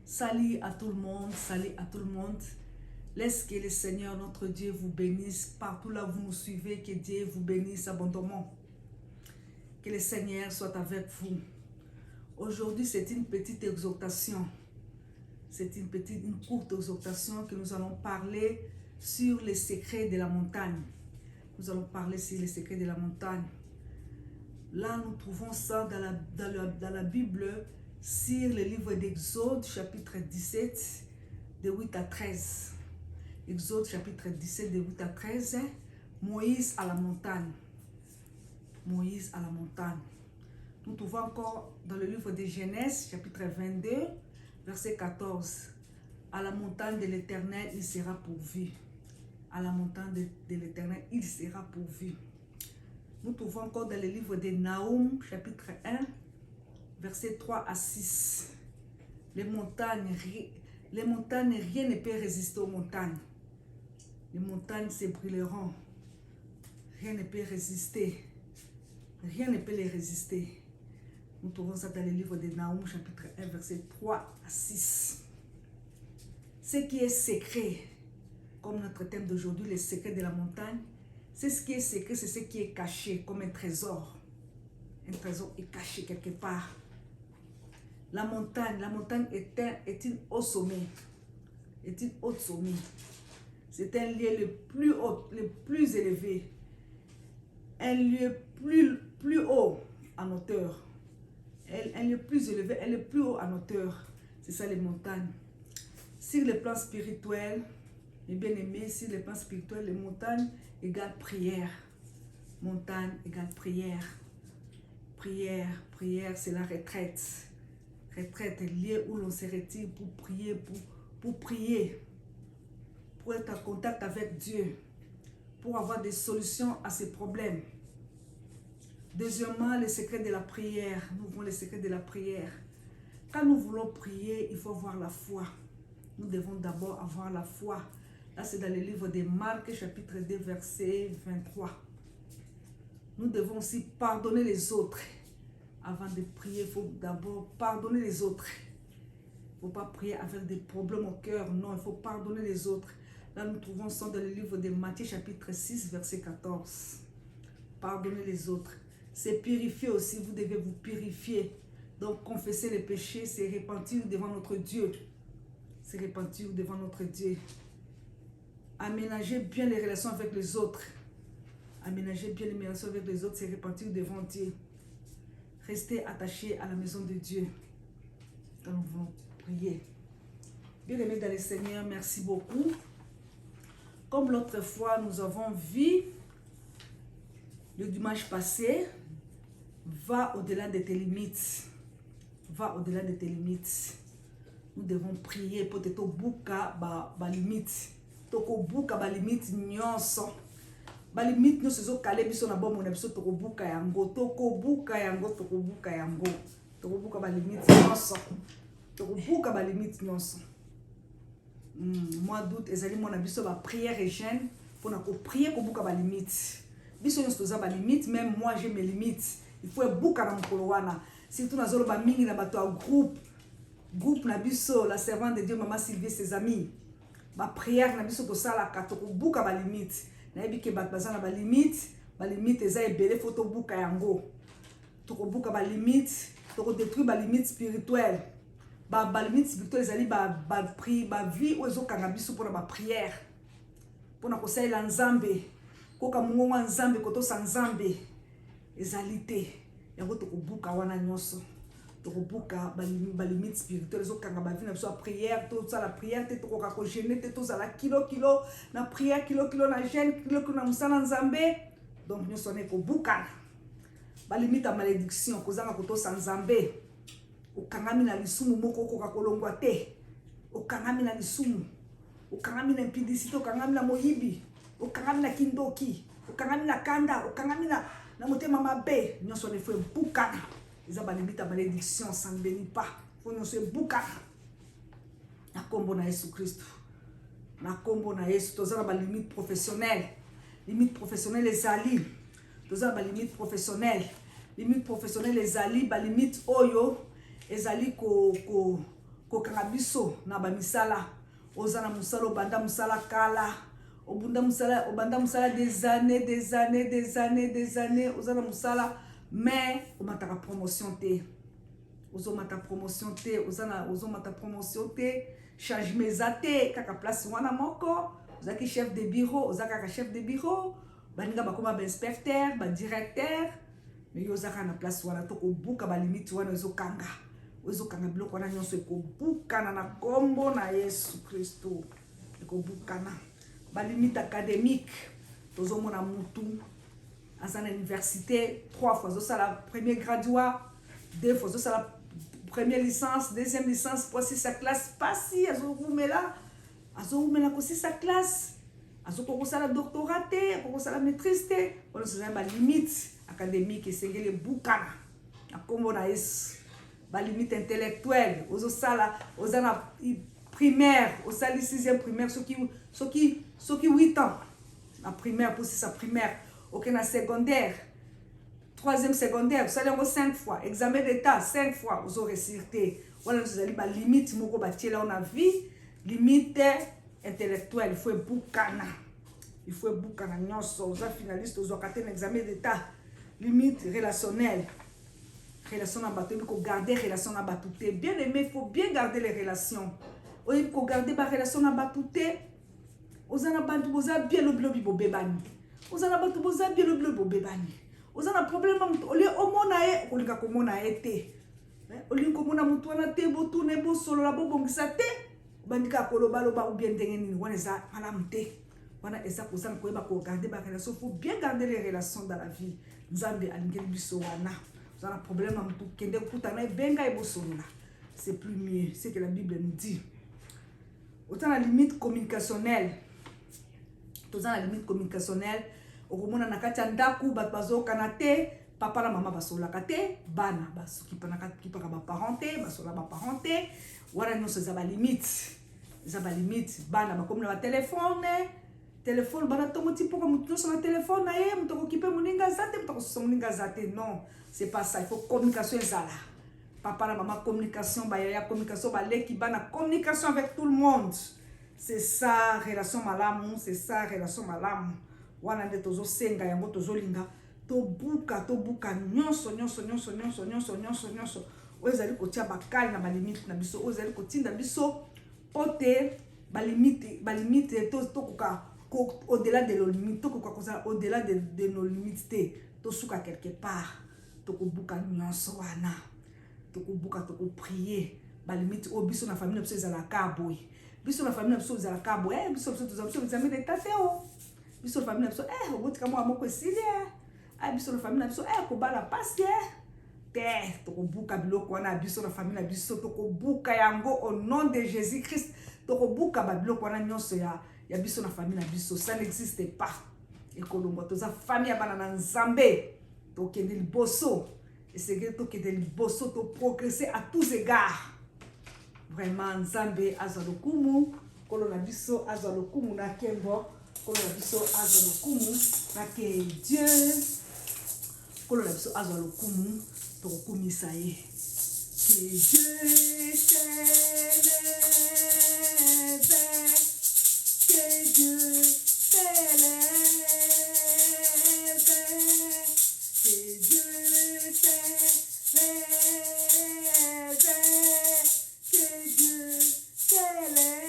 Salut à tout le monde, salut à tout le monde. Laisse que le Seigneur, notre Dieu, vous bénisse. Partout là où vous nous suivez, que Dieu vous bénisse abondamment. Que le Seigneur soit avec vous. Aujourd'hui, c'est une petite exhortation. C'est une courte exhortation que nous allons parler sur les secrets de la montagne. Nous allons parler sur les secrets de la montagne. Là, nous trouvons ça dans la Bible, sur le livre d'Exode, chapitre 17, de 8 à 13. Exode, chapitre 17, de 8 à 13. Moïse à la montagne. Moïse à la montagne. Nous trouvons encore dans le livre de Genèse, chapitre 22, verset 14. À la montagne de l'Éternel, il sera pourvu. À la montagne de l'Éternel, il sera pourvu. Nous trouvons encore dans le livre de Naoum, chapitre 1, verset 3 à 6. Les montagnes, rien ne peut résister aux montagnes. Les montagnes se brûleront. Rien ne peut résister. Rien ne peut les résister. Nous trouvons ça dans le livre de Naoum, chapitre 1, verset 3 à 6. Ce qui est secret, comme notre thème d'aujourd'hui, les secrets de la montagne, c'est ce qui est secret, c'est ce qui est caché, comme un trésor. Un trésor est caché quelque part. La montagne est une haute sommet. Est une haute sommet. C'est un lieu le plus haut, le plus élevé. Un lieu plus haut en hauteur. Un lieu plus élevé, elle est plus haut en hauteur. C'est ça les montagnes. Sur le plan spirituel, mes bien-aimés, sur le plan spirituel, les montagnes égale prière. Montagne égale prière. Prière, c'est la retraite. Retraite est lieu où l'on se retire pour prier, pour être en contact avec Dieu, pour avoir des solutions à ses problèmes. Deuxièmement, les secrets de la prière. Nous voulons les secrets de la prière. Quand nous voulons prier, il faut avoir la foi. Nous devons d'abord avoir la foi. Là, c'est dans le livre de Marc, chapitre 2, verset 23. Nous devons aussi pardonner les autres. Avant de prier, il faut d'abord pardonner les autres. Il ne faut pas prier avec des problèmes au cœur. Non, il faut pardonner les autres. Là, nous trouvons ça dans le livre de Matthieu, chapitre 6, verset 14. Pardonner les autres. C'est purifier aussi. Vous devez vous purifier. Donc, confesser les péchés, c'est repentir devant notre Dieu. C'est repentir devant notre Dieu. Aménager bien les relations avec les autres. Aménager bien les relations avec les autres, c'est repentir devant Dieu. Rester attaché à la maison de Dieu. Quand nous voulons prier. Bien-aimés dans le Seigneur, merci beaucoup. Comme l'autre fois, nous avons vu le dimanche passé, va au-delà de tes limites. Va au-delà de tes limites. Nous devons prier pour te tobuka ba limite. Tokobuka ba limite nyonso. Ba limite nyonso zo kale biso na bomo na biso tokobuka yango. Tokobuka yango. Tokobuka ba limite nyonso. Tokobuka ba limite nyonso. Mois d'août ezali mona biso ba prière et jeûne pour na ko prier kobuka ba limite. Biso nyonso toza ba limite, même moi j'ai mes limites. Il faut buka na mokolo wana. Surtout na zolo ba mingi na bato a groupe na biso, la servante de Dieu Maman Sylvie ses amis. Ba prière na biso to sala ka to buka ba limite. Na yebi ke bat bazana ba limite eza ebele faut to buka yango. To ko buka ba limite, to ko détruire ba limite spirituelle. Ba limite spirituelle ezali ba vie o ezo kanga biso pour ba prière. Pour na ko sala nzambe. Ko ka mungo nzambe ko to sa nzambe. Ezali te. Yango to ko buka wana nyonso. Tokobuka ba limite spirituelle zo kanga ba vie na biso prière to ça la prière te tokoka ko jeûner te to za la kilo na prière kilo na jeûne kilo na musala nzambe. Donc nous sonne ko buka ba limite à malédiction ko zanga ko to sa nzambe o kangami na lisumu moko ko ka kolongwa te o kangami na lisumu o kangami na impudicité o kangami na moyibi o kangami na kindoki o kangami na kanda o kangami na motema mabe nous sonne faut buka. Ils ont limite à malédiction, ça ne bénit pas. Il faut nous se bouca. Na kombo na Yesu Christ. Na kombo na Yesu. Tous ont limite professionnelle. Limite professionnelle les alliés. Tous ont limite professionnelle. Limite professionnelle les alliés. Limite oyo. Les alliés kokanga biso na bamisala ozana musala obanda musala kala obanda musala des années ozana musala mais omataka promotion te ozomata promotion te ozomata promotion te changement eza te kaka place wana moko ozaki chef de bureau ozaka chef de bureau baninga bakoma ba inspecteur ba directeur mais yo ozaka na place wana to kobuka ba limite wana ezokanga biloko wana nyonso ekobukana na kombo na Yesu Kristo ekobukana ba limite académique tozomona mutu aza na université 3 fois ozosala premier graduat 2 fois ozosala première licence deuxième licence pour sa classe pasi azorumela kosi sa classe azokokosala doctorat te kokosala maîtrise te wana ozala ba limite académique esengeli ebukana na kombo na Yesu ba limite intellectuelle oza na primaire osali 6e primaire soki 8 ans na primaire pour sa primaire ok na secondaire 3e secondaire osali yango 5 fois examen d'état 5 fois ozo réussir wana tozali ba limite moko batiela na vie limite intellectuelle il faut ebukana nyonso oza finaliste ozwaka te na examen d'état limite relationnelle relation na bato il faut garder relation na bato te bien aimé il faut bien garder les relations il faut garder ba relation na bato te oza na bantu boza bien lobi bobebani oza na bato boza bien lobi bobebani oza na problème oli omona ye okolinga komona ye te olingi komona mutu wana te botune bosolola bobongisa te bandika kolobaloba ou bien ndenge nini wana eza malamu te wana eza kozanga koyeba kogarder ba relation faut bien garder les relations dans la vie nzambe alingeli biso wana oza na problème mutu kende kutana ebenga ebosolola c'est plus mieux c'est que la Bible nous dit autant la limite communicationnelle toza na limite communicationnelle okomona na kati ya ndaku bato bazokana te papa na mama basolaka te bana kipaka baparent te basola baparent te wana nyonso eza balimite bana bakomi na batelefone bana ntongo ti mpoka motu nyonso na telefone na ye moto akokipe moninga aza te moto akosusa moninga aza te non c'est pas ça il faut communication ezala papa na mama communication bayaya communication baleki bana communication avec tout le monde c'est ça relation malamu wana nde tozosenga yango tozolinga tobuka nyonso oyo ezali kotia bakali na balimite na biso oyo ezali kotinda biso po te balimite tokoka au-delà de nos limites tokoka kozala au-delà de nos limites te tosuka quelque part tokobuka nyonso wana tokobuka tokoprier balimite oyo biso na famille na biso ezalaka boye biso na famille na biso ezalaka boye biso tozala biso examen d'état te biso na famille na biso obotika mwa moko esili biso na famille na biso kobala pasi te tokobuka biloko wana biso na famille na biso tokobuka yango au nom de Jésus Christ tokobuka babiloko wana nyonso ya biso na famille na biso ça n'existe pas ekolongwa toza famille ya bana na Nzambe tokende liboso esengeli tokende liboso progresser à tous égards vraiment Nzambe azwa lokumu kolo na biso azwa lokumu na kembo kolo na biso azwa lokumu na ke Dieu kolo na biso azwa lokumu tokokumisa ye que Dieu s'élève que Dieu s'élève que Dieu s'élève que Dieu s'élève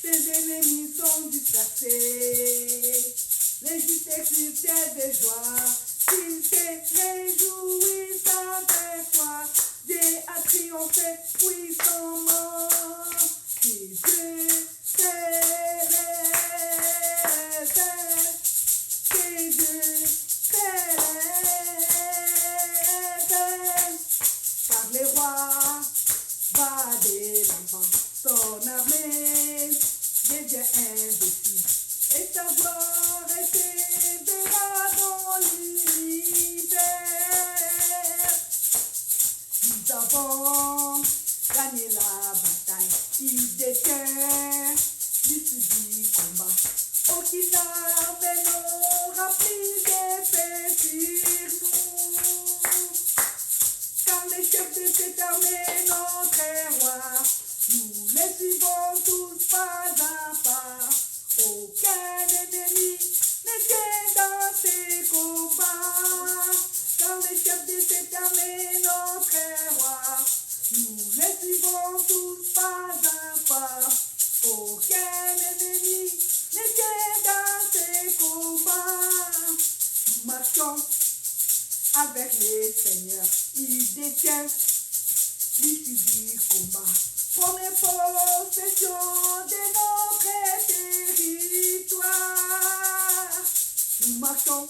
tes ennemis sont dispersés les justes critères de joie, s'ils se réjouissent avec toi, Dieu a triomphé puissamment, que Dieu s'élève, que Dieu s'élève, par les rois, va de l'avant, ton armée devient invincible, et ta gloire s'élèvera dans l'univers. Nous avons gagné la bataille, il détient l'issue du combat. Aucune arme n'aura pris d'effet sur nous, car les chefs de cette armée, notre roi. Nous les suivons tous pas à pas. Aucun ennemi ne tient dans ses combats. Car les chefs de cette armée, notre roi. Nous les suivons tous pas à pas. Aucun ennemi ne tient dans ses combats. Nous marchons avec le Seigneur. Il détient l'issue du combat. Prenez possession de notre territoire. Nous marchons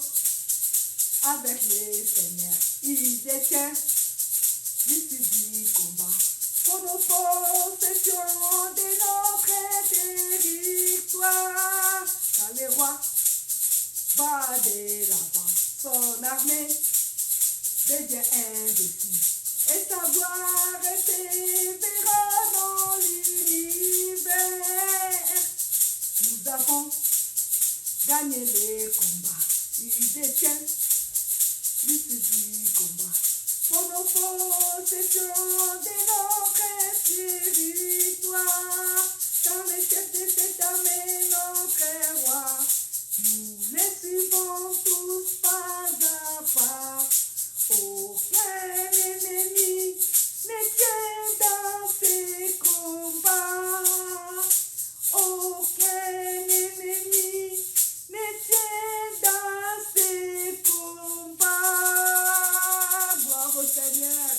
avec le Seigneur. Il détient l'issue du combat. Prenons possession de notre territoire. Car le roi va de l'avant. Son armée devient invincible. Et sa gloire s'élèvera dans l'univers. Nous avons gagné le combat. Il détient l'issue du combat. Prenons possession de notre territoire. Car les chefs de cette armée, notre roi. Nous les suivons tous pas à pas. Aucun ennemi ne tient dans ses combats. Aucun ennemi ne tient dans ses combats. Gloire au Seigneur.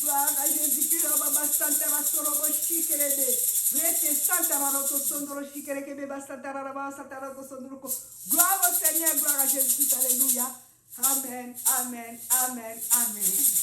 Gloire à Jésus-Christ. Baba Santa Basorobo Shikerede. Rete Santa Maroto Sondro Shikereke Basta Taraba Santa Roto Sondroko. Gloire au Seigneur. Gloire à Jésus-Christ. Alléluia. Amen, amen, amen, amen.